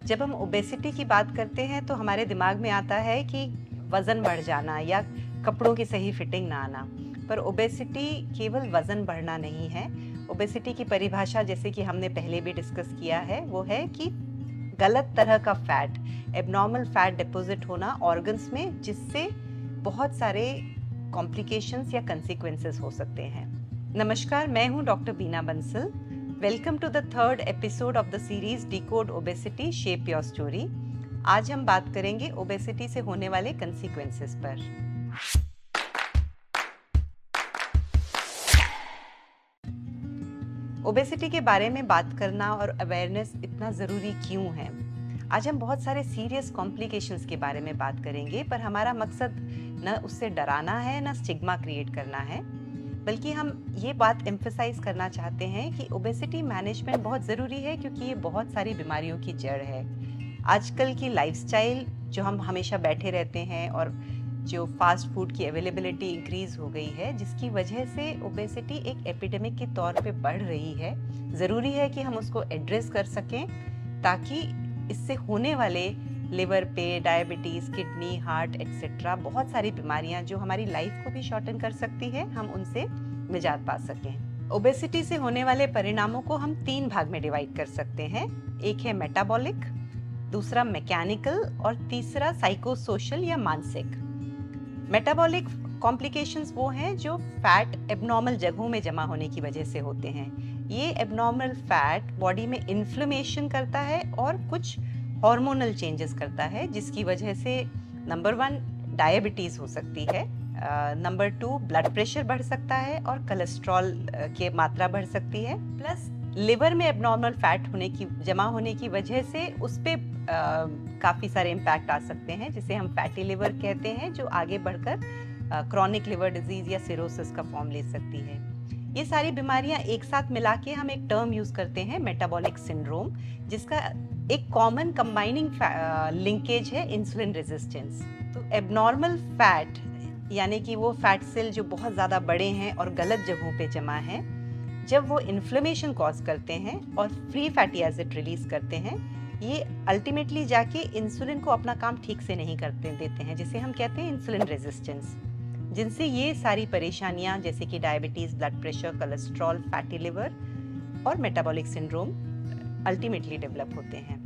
जब हम ओबेसिटी की बात करते हैं तो हमारे दिमाग में आता है कि वज़न बढ़ जाना या कपड़ों की सही फिटिंग ना आना। पर ओबेसिटी केवल वज़न बढ़ना नहीं है। ओबेसिटी की परिभाषा, जैसे कि हमने पहले भी डिस्कस किया है, वो है कि गलत तरह का फैट, एब्नॉर्मल फैट डिपॉजिट होना ऑर्गन्स में, जिससे बहुत सारे कॉम्प्लिकेशंस या कंसिक्वेंसेस हो सकते हैं। नमस्कार, मैं हूँ doctor Beena Bansal. Welcome to the third episode of the series decode obesity shape your story. आज हम बात करेंगे ओबेसिटी से होने वाले कंसिक्वेंसेस पर। ओबेसिटी के बारे में बात करना और अवेयरनेस इतना ज़रूरी क्यों है? आज हम बहुत सारे सीरियस कॉम्प्लिकेशंस के बारे में बात करेंगे, पर हमारा मकसद न उससे डराना है, न स्टिग्मा क्रिएट करना है, बल्कि हम ये बात एम्फसाइज करना चाहते हैं कि ओबेसिटी मैनेजमेंट बहुत ज़रूरी है, क्योंकि ये बहुत सारी बीमारियों की जड़ है। आजकल की लाइफस्टाइल, जो हम हमेशा बैठे रहते हैं, और जो फास्ट फूड की अवेलेबिलिटी इंक्रीज़ हो गई है, जिसकी वजह से ओबेसिटी एक एपिडेमिक के तौर पे बढ़ रही है। ज़रूरी है कि हम उसको एड्रेस कर सकें, ताकि इससे होने वाले लिवर पे, डायबिटीज़, किडनी, हार्ट एक्सेट्रा बहुत सारी बीमारियां जो हमारी लाइफ को भी शॉर्टन कर सकती है, हम उनसे निजात पा सकें। ओबेसिटी से होने वाले परिणामों को हम 3 भाग में डिवाइड कर सकते हैं। एक है मेटाबॉलिक, दूसरा मैकेनिकल, और तीसरा साइकोसोशल या मानसिक। मेटाबॉलिक कॉम्प्लिकेशंस वो हैं जो फैट एबनॉर्मल जगहों में जमा होने की वजह से होते हैं। ये एबनॉर्मल फैट बॉडी में इन्फ्लेमेशन करता है और कुछ हार्मोनल चेंजेस करता है, जिसकी वजह से नंबर 1 डायबिटीज़ हो सकती है, नंबर 2 ब्लड प्रेशर बढ़ सकता है और कोलेस्ट्रॉल की मात्रा बढ़ सकती है, प्लस लिवर में एबनॉर्मल फैट जमा होने की वजह से उस पर काफ़ी सारे इम्पैक्ट आ सकते हैं, जिसे हम फैटी लिवर कहते हैं, जो आगे बढ़कर क्रॉनिक लिवर डिजीज़ या सिरोसिस का फॉर्म ले सकती है। ये सारी बीमारियां एक साथ मिला के हम एक टर्म यूज़ करते हैं, मेटाबॉलिक सिंड्रोम, जिसका एक कॉमन कंबाइनिंग लिंकेज है इंसुलिन रेजिस्टेंस। तो एबनॉर्मल फैट, यानी कि वो फैट सेल जो बहुत ज़्यादा बड़े हैं और गलत जगहों पे जमा हैं, जब वो इन्फ्लेमेशन कॉज करते हैं और फ्री फैटी एसिड रिलीज करते हैं, ये अल्टीमेटली जाके इंसुलिन को अपना काम ठीक से नहीं करते देते हैं, जिसे हम कहते हैं इंसुलिन रेजिस्टेंस, जिनसे ये सारी परेशानियां जैसे कि diabetes, blood pressure, cholesterol, fatty liver और मेटाबॉलिक सिंड्रोम अल्टीमेटली डेवलप होते हैं।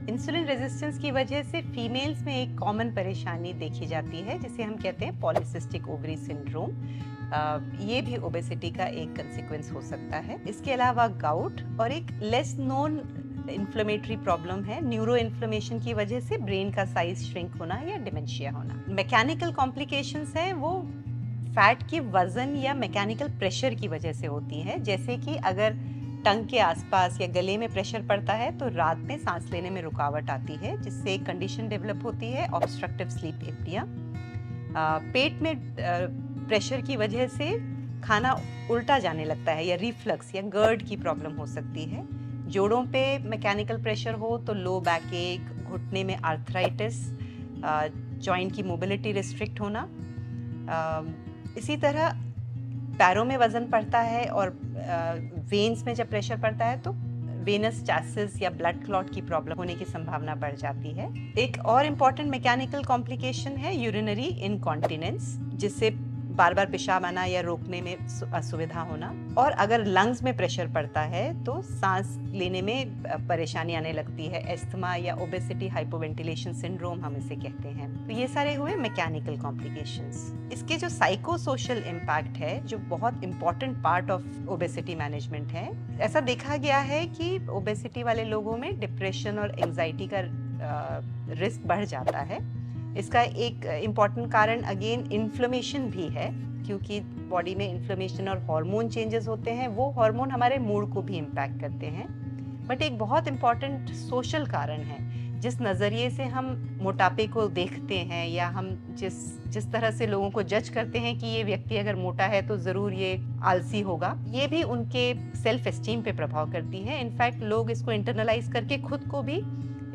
इंसुलिन रेजिस्टेंस की वजह से फीमेल्स में एक कॉमन परेशानी देखी जाती है, जिसे हम कहते हैं पॉलीसिस्टिक ओवरी सिंड्रोम। ये भी ओबेसिटी का एक कंसिक्वेंस हो सकता है। इसके अलावा गाउट और एक लेस नोन इन्फ्लेमेटरी प्रॉब्लम है, न्यूरो इन्फ्लेमेशन की वजह से ब्रेन का साइज श्रिंक होना या डिमेंशिया होना। मैकेनिकल कॉम्प्लिकेशंस हैं, वो फैट की वजन या मैकेनिकल प्रेशर की वजह से होती हैं, जैसे कि अगर टंग के आसपास या गले में प्रेशर पड़ता है तो रात में सांस लेने में रुकावट आती है, जिससे एक कंडीशन डेवलप होती है ऑब्स्ट्रक्टिव स्लीप एप्निया। पेट में प्रेशर की वजह से खाना उल्टा जाने लगता है, या रिफ्लक्स या गर्ड की प्रॉब्लम हो सकती है। जोड़ों पे मैकेनिकल प्रेशर हो तो लो बैक एक, घुटने में आर्थराइटिस, जॉइंट की मोबिलिटी रिस्ट्रिक्ट होना। इसी तरह पैरों में वजन पड़ता है और वेन्स में जब प्रेशर पड़ता है तो वेनस चासिस या ब्लड क्लॉट की प्रॉब्लम होने की संभावना बढ़ जाती है। एक और इम्पॉर्टेंट मैकेनिकल कॉम्प्लिकेशन है यूरिनरी इनकॉन्टिनेंस, जिससे बार बार पेशाब आना या रोकने में असुविधा होना। और अगर लंग्स में प्रेशर पड़ता है तो सांस लेने में परेशानी आने लगती है, एस्थमा या ओबेसिटी हाइपोवेंटिलेशन सिंड्रोम हम इसे कहते हैं। तो ये सारे हुए मैकेनिकल कॉम्प्लिकेशंस। इसके जो साइको सोशल इम्पैक्ट है, जो बहुत important part of obesity management है, ऐसा देखा गया है कि ओबेसिटी वाले लोगों में डिप्रेशन और एंजाइटी का रिस्क बढ़ जाता है। इसका एक इम्पॉर्टेंट कारण अगेन इन्फ्लेमेशन भी है, क्योंकि बॉडी में इन्फ्लेमेशन और हार्मोन चेंजेस होते हैं, वो हार्मोन हमारे मूड को भी इम्पैक्ट करते हैं। बट एक बहुत इम्पॉर्टेंट सोशल कारण है, जिस नज़रिए से हम मोटापे को देखते हैं, या हम जिस तरह से लोगों को जज करते हैं कि ये व्यक्ति अगर मोटा है तो ज़रूर ये आलसी होगा, ये भी उनके सेल्फ एस्टीम पे प्रभाव करती है। इनफैक्ट लोग इसको इंटरनलाइज करके खुद को भी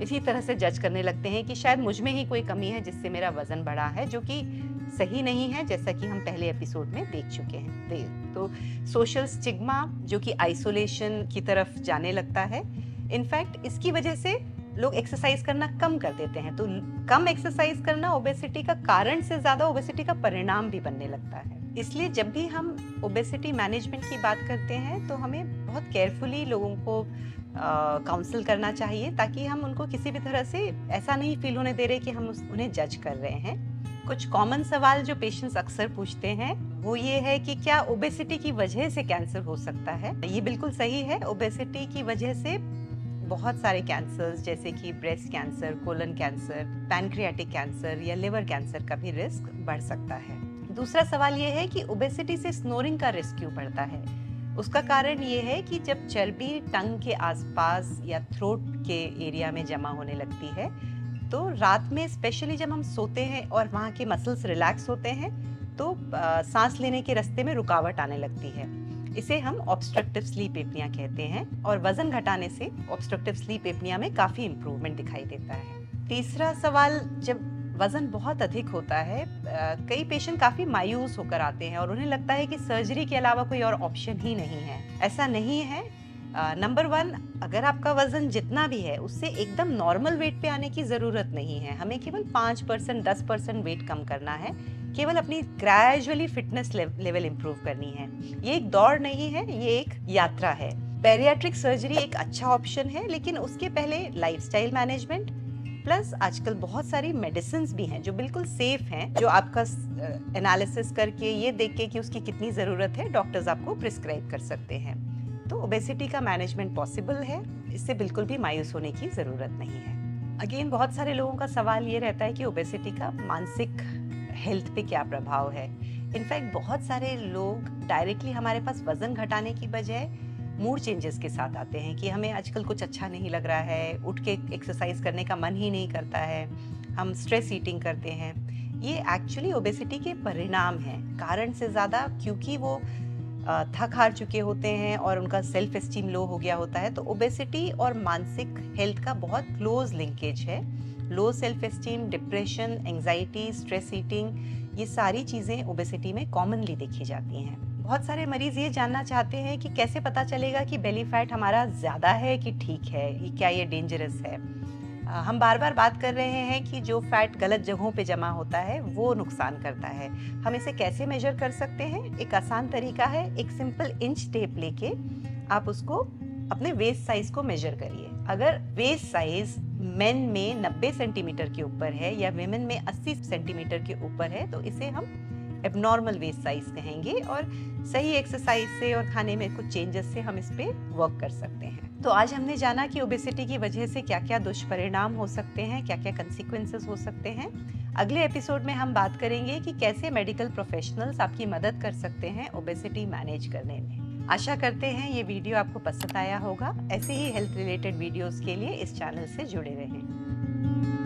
इसी तरह से जज करने लगते हैं कि शायद मुझ में ही कोई कमी है जिससे मेरा वजन बढ़ा है, जो कि सही नहीं है, जैसा कि हम पहले एपिसोड में देख चुके हैं। तो सोशल स्टिग्मा, जो कि आइसोलेशन की तरफ जाने लगता है, इनफैक्ट इसकी वजह से लोग एक्सरसाइज करना कम कर देते हैं, तो कम एक्सरसाइज करना ओबेसिटी का कारण से ज्यादा ओबेसिटी का परिणाम भी बनने लगता है। इसलिए जब भी हम ओबेसिटी मैनेजमेंट की बात करते हैं तो हमें बहुत केयरफुली लोगों को काउंसल करना चाहिए, ताकि हम उनको किसी भी तरह से ऐसा नहीं फील होने दे रहे कि हम उन्हें जज कर रहे हैं। कुछ कॉमन सवाल जो पेशेंट्स अक्सर पूछते हैं वो ये है कि क्या ओबेसिटी की वजह से कैंसर हो सकता है। ये बिल्कुल सही है, ओबेसिटी की वजह से बहुत सारे कैंसर्स जैसे कि breast cancer, colon cancer, pancreatic cancer या लिवर कैंसर का भी रिस्क बढ़ सकता है। दूसरा सवाल ये है कि ओबेसिटी से स्नोरिंग का रिस्क क्यों बढ़ता है। उसका कारण ये है कि जब चर्बी टंग के आसपास या थ्रोट के एरिया में जमा होने लगती है तो रात में स्पेशली जब हम सोते हैं और वहाँ के मसल्स रिलैक्स होते हैं तो सांस लेने के रास्ते में रुकावट आने लगती है। इसे हम ऑब्स्ट्रक्टिव स्लीप एपनिया कहते हैं और वजन घटाने से ऑब्स्ट्रक्टिव स्लीप एपनिया में काफ़ी इम्प्रूवमेंट दिखाई देता है। तीसरा सवाल, जब वजन बहुत अधिक होता है कई पेशेंट काफ़ी मायूस होकर आते हैं और उन्हें लगता है कि सर्जरी के अलावा कोई और ऑप्शन ही नहीं है। ऐसा नहीं है। नंबर 1, अगर आपका वजन जितना भी है उससे एकदम नॉर्मल वेट पे आने की ज़रूरत नहीं है। हमें केवल 5% 10% वेट कम करना है, केवल अपनी ग्रेजुअली फिटनेस लेवल इम्प्रूव करनी है। ये एक दौड़ नहीं है, ये एक यात्रा है। बैरियाट्रिक सर्जरी एक अच्छा ऑप्शन है, लेकिन उसके पहले लाइफस्टाइल मैनेजमेंट प्लस आजकल बहुत सारी मेडिसिन भी हैं जो बिल्कुल सेफ हैं, जो आपका एनालिसिस करके ये देख के कि उसकी कितनी ज़रूरत है डॉक्टर्स आपको प्रिस्क्राइब कर सकते हैं। तो ओबेसिटी का मैनेजमेंट पॉसिबल है, इससे बिल्कुल भी मायूस होने की ज़रूरत नहीं है। अगेन बहुत सारे लोगों का सवाल ये रहता है कि ओबेसिटी का मानसिक हेल्थ पे क्या प्रभाव है। इनफैक्ट बहुत सारे लोग डायरेक्टली हमारे पास वज़न घटाने की बजाय मूड चेंजेस के साथ आते हैं कि हमें आजकल कुछ अच्छा नहीं लग रहा है, उठ के एक्सरसाइज करने का मन ही नहीं करता है, हम स्ट्रेस ईटिंग करते हैं। ये एक्चुअली ओबेसिटी के परिणाम हैं, कारण से ज़्यादा, क्योंकि वो थक हार चुके होते हैं और उनका सेल्फ एस्टीम लो हो गया होता है। तो ओबेसिटी और मानसिक हेल्थ का बहुत क्लोज लिंकेज है। Low self esteem, depression, anxiety, stress eating, ये सारी चीज़ें ओबेसिटी में कॉमनली देखी जाती हैं। बहुत सारे मरीज ये जानना चाहते हैं कि कैसे पता चलेगा कि बेली फैट हमारा ज़्यादा है कि ठीक है, क्या ये डेंजरस है। हम बार बार बात कर रहे हैं कि जो फैट गलत जगहों पे जमा होता है वो नुकसान करता है। हम इसे कैसे मेजर कर सकते हैं? एक आसान तरीका है, एक सिंपल इंच टेप लेके आप उसको अपने वेस्ट साइज को मेजर करिए। अगर वेस्ट साइज मेन में 90 सेंटीमीटर के ऊपर है या विमेन में 80 सेंटीमीटर के ऊपर है तो इसे हम एबनॉर्मल वेस्ट साइज कहेंगे, और सही एक्सरसाइज से और खाने में कुछ चेंजेस से हम इस पे वर्क कर सकते हैं। तो आज हमने जाना कि ओबेसिटी की वजह से क्या क्या दुष्परिणाम हो सकते हैं, क्या क्या कंसिक्वेंसेस हो सकते हैं। अगले एपिसोड में हम बात करेंगे कि कैसे मेडिकल प्रोफेशनल्स आपकी मदद कर सकते हैं ओबेसिटी मैनेज करने में। आशा करते हैं ये वीडियो आपको पसंद आया होगा। ऐसे ही हेल्थ रिलेटेड वीडियोस के लिए इस चैनल से जुड़े रहें।